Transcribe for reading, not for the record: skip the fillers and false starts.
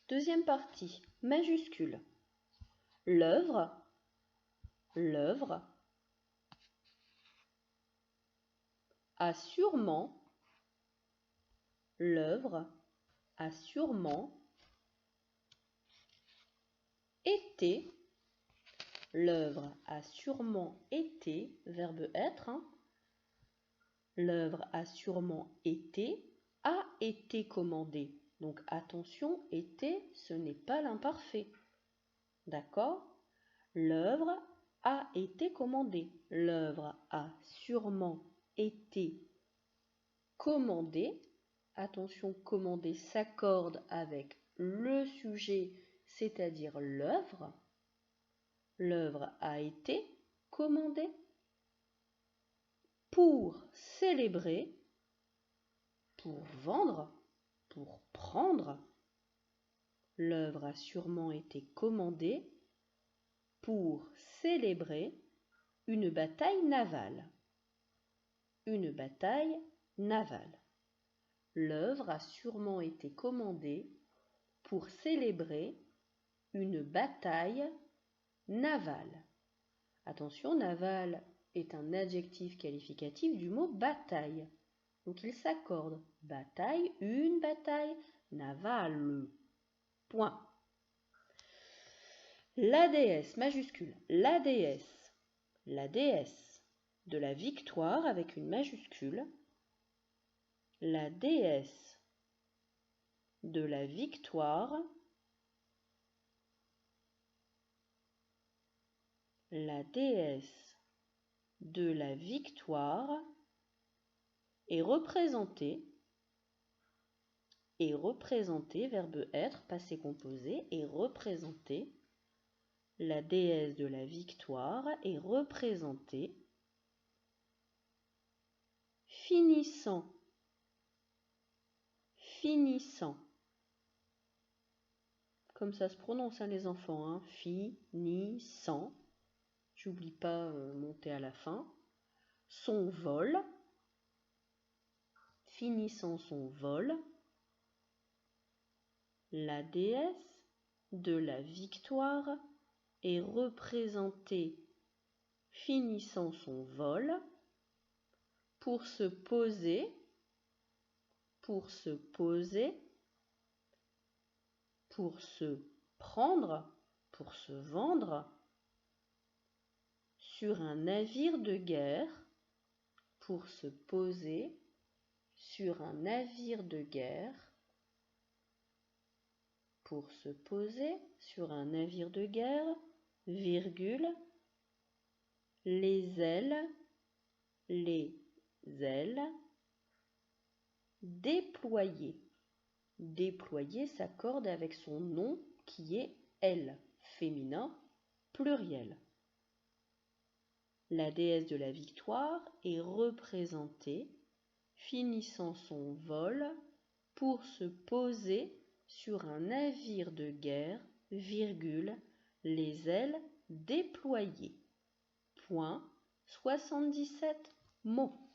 Deuxième partie, majuscule. L'œuvre, a sûrement, l'œuvre a sûrement été, l'œuvre a sûrement été, verbe être, l'œuvre a sûrement été, a été commandée. Donc attention, été, ce n'est pas l'imparfait. D'accord? L'œuvre a été commandée. L'œuvre a sûrement été commandée. Attention, commandée s'accorde avec le sujet, c'est-à-dire l'œuvre. L'œuvre a été commandée pour célébrer, pour vendre, pour prendre. L'œuvre a sûrement été commandée pour célébrer une bataille navale. Une bataille navale. L'œuvre a sûrement été commandée pour célébrer une bataille navale. Attention, navale est un adjectif qualificatif du mot bataille. Donc il s'accorde bataille, une bataille navale. Point. La déesse majuscule, la déesse de la victoire avec une majuscule, la déesse de la victoire, la déesse de la victoire est représentée, verbe être, passé composé, est représentée. La déesse de la victoire est représentée finissant, comme ça se prononce les enfants, finissant, j'oublie pas monter à la fin, son vol, finissant son vol, la déesse de la victoire est représentée finissant son vol pour se poser, pour se prendre, pour se vendre sur un navire de guerre, pour se poser sur un navire de guerre, pour se poser sur un navire de guerre, virgule, les ailes, déployer. Déployer s'accorde avec son nom qui est elle, féminin, pluriel. La déesse de la victoire est représentée finissant son vol pour se poser sur un navire de guerre, virgule, les ailes déployées. Point 77 mots.